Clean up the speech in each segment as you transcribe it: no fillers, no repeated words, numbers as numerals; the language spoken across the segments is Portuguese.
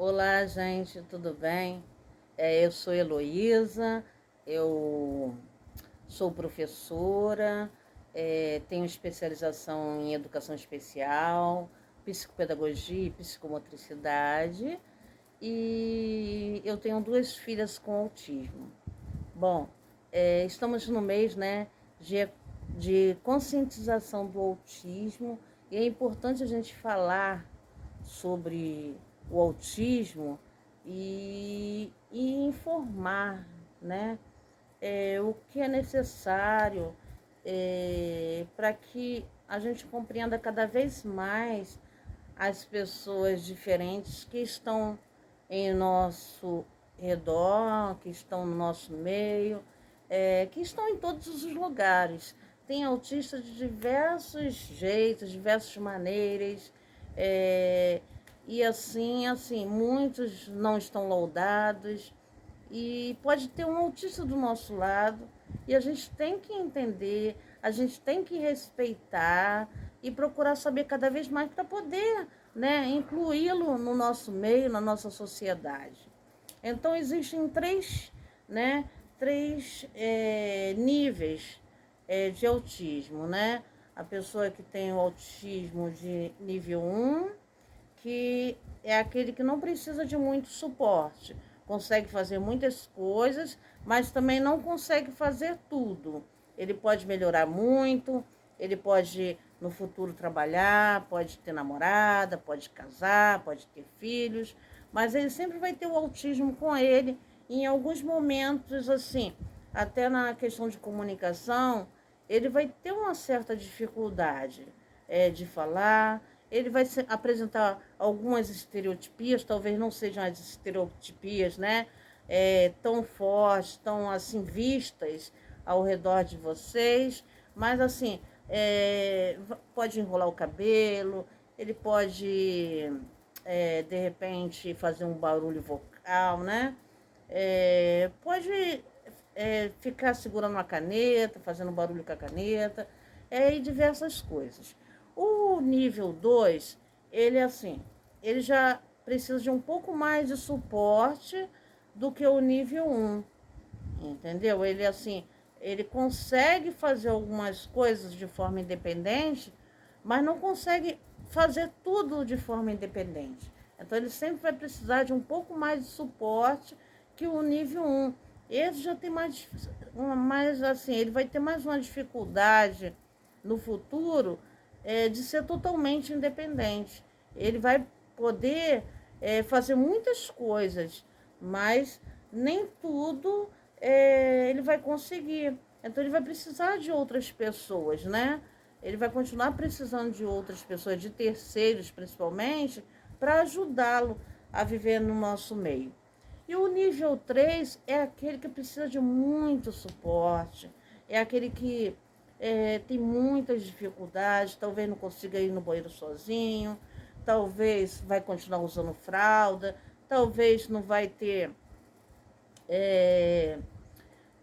Olá, gente, tudo bem? Eu sou Heloísa, eu sou professora, tenho especialização em educação especial, psicopedagogia e psicomotricidade e eu tenho duas filhas com autismo. Bom, estamos no mês, né, de, de conscientização do autismo e é importante a gente falar sobre o autismo e informar, né, o que é necessário para que a gente compreenda cada vez mais as pessoas diferentes que estão em nosso redor, que estão no nosso meio, que estão em todos os lugares. Tem autistas de diversos jeitos, diversas maneiras, é, e assim, muitos não estão laudados, e pode ter um autista do nosso lado, e a gente tem que entender, a gente tem que respeitar e procurar saber cada vez mais para poder, né, incluí-lo no nosso meio, na nossa sociedade. Então existem né, três níveis de autismo, né? A pessoa que tem o autismo de nível 1, que é aquele que não precisa de muito suporte, consegue fazer muitas coisas, mas também não consegue fazer tudo. Ele pode melhorar muito, ele pode no futuro trabalhar, pode ter namorada, pode casar, pode ter filhos, mas ele sempre vai ter o autismo com ele. Em alguns momentos, assim, até na questão de comunicação, ele vai ter uma certa dificuldade de falar, ele vai apresentar algumas estereotipias, talvez não sejam as estereotipias, né, tão fortes, tão assim vistas ao redor de vocês, mas assim, pode enrolar o cabelo, ele pode, de repente, fazer um barulho vocal, né? Pode ficar segurando uma caneta, fazendo barulho com a caneta, e diversas coisas. O nível 2 ele assim, ele já precisa de um pouco mais de suporte do que o nível 1, entendeu? Ele assim, ele consegue fazer algumas coisas de forma independente, mas não consegue fazer tudo de forma independente. Então ele sempre vai precisar de um pouco mais de suporte que o nível 1. Esse já tem mais assim, ele vai ter mais uma dificuldade no futuro de ser totalmente independente. Ele vai poder fazer muitas coisas, mas nem tudo ele vai conseguir. Então ele vai precisar de outras pessoas, né? Ele vai continuar precisando de outras pessoas, de terceiros principalmente, para ajudá-lo a viver no nosso meio. E o nível 3 é aquele que precisa de muito suporte, é aquele que tem muitas dificuldades, talvez não consiga ir no banheiro sozinho, talvez vai continuar usando fralda, talvez não vai ter é,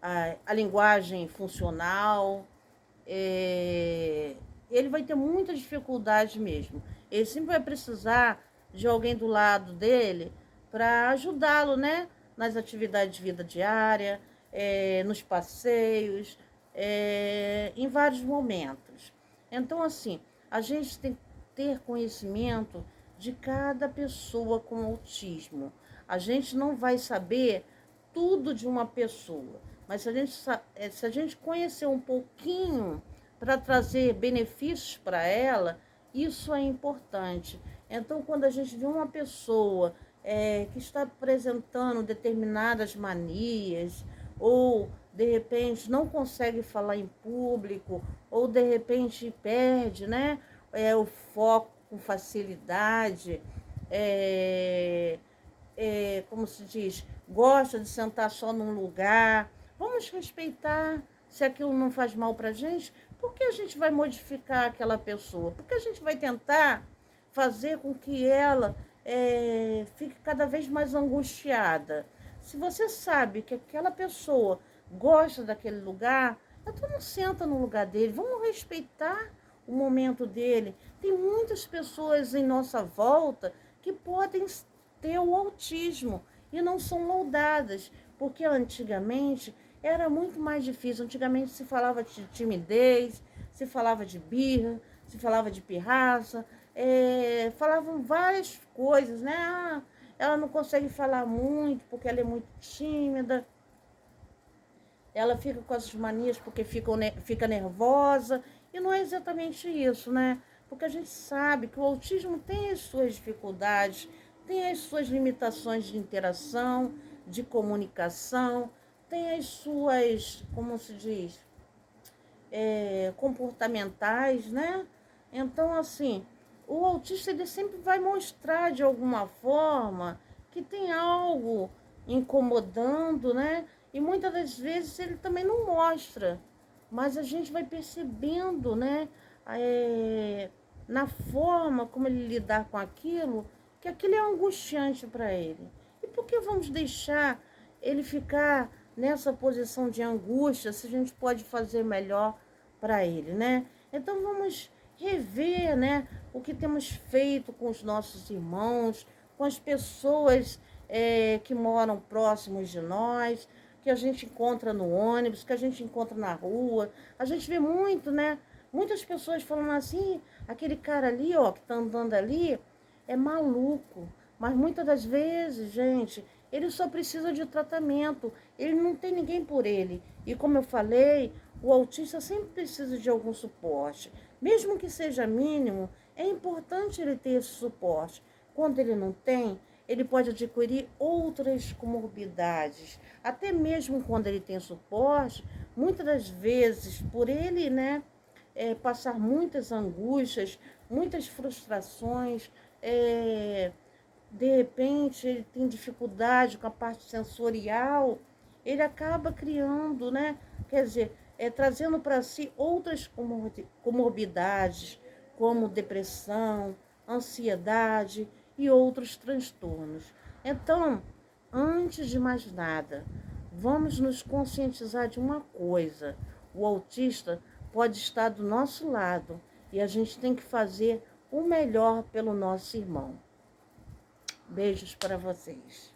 a linguagem funcional, ele vai ter muita dificuldade mesmo. Ele sempre vai precisar de alguém do lado dele para ajudá-lo, né? Nas atividades de vida diária, nos passeios, em vários momentos. Então, assim, a gente tem que ter conhecimento de cada pessoa com autismo. A gente não vai saber tudo de uma pessoa, mas se a gente conhecer um pouquinho para trazer benefícios para ela, isso é importante. Então, quando a gente vê uma pessoa que está apresentando determinadas manias, ou de repente não consegue falar em público, ou de repente perde, né, o foco com facilidade, como se diz, gosta de sentar só num lugar. Vamos respeitar. Se aquilo não faz mal para a gente, por que a gente vai modificar aquela pessoa? Porque a gente vai tentar fazer com que ela fique cada vez mais angustiada. Se você sabe que aquela pessoa gosta daquele lugar, então não senta no lugar dele. Vamos respeitar o momento dele. Tem muitas pessoas em nossa volta que podem ter o autismo e não são laudadas, porque antigamente era muito mais difícil. Antigamente se falava de timidez, se falava de birra, se falava de pirraça, falavam várias coisas, né? Ah, ela não consegue falar muito porque ela é muito tímida, ela fica com as manias porque fica nervosa, e não é exatamente isso, né? Porque a gente sabe que o autismo tem as suas dificuldades, tem as suas limitações de interação, de comunicação, tem as suas, como se diz, comportamentais, né? Então, assim, o autista ele sempre vai mostrar de alguma forma que tem algo incomodando, né? E muitas das vezes ele também não mostra, mas a gente vai percebendo, né? Na forma como ele lidar com aquilo, que aquilo é angustiante para ele. E por que vamos deixar ele ficar nessa posição de angústia se a gente pode fazer melhor para ele, né? Então vamos rever, né, o que temos feito com os nossos irmãos, com as pessoas que moram próximos de nós, que a gente encontra no ônibus, que a gente encontra na rua. A gente vê muito, né? Muitas pessoas falando assim, aquele cara ali, ó, que tá andando ali, é maluco. Mas muitas das vezes, gente, ele só precisa de tratamento. Ele não tem ninguém por ele. E como eu falei, o autista sempre precisa de algum suporte. Mesmo que seja mínimo, é importante ele ter esse suporte. Quando ele não tem, ele pode adquirir outras comorbidades. Até mesmo quando ele tem suporte, muitas das vezes, por ele, né, passar muitas angústias, muitas frustrações, de repente ele tem dificuldade com a parte sensorial, ele acaba criando, né, quer dizer, trazendo para si outras comorbidades, como depressão, ansiedade e outros transtornos. Então, antes de mais nada, vamos nos conscientizar de uma coisa: o autista pode estar do nosso lado e a gente tem que fazer o melhor pelo nosso irmão. Beijos para vocês.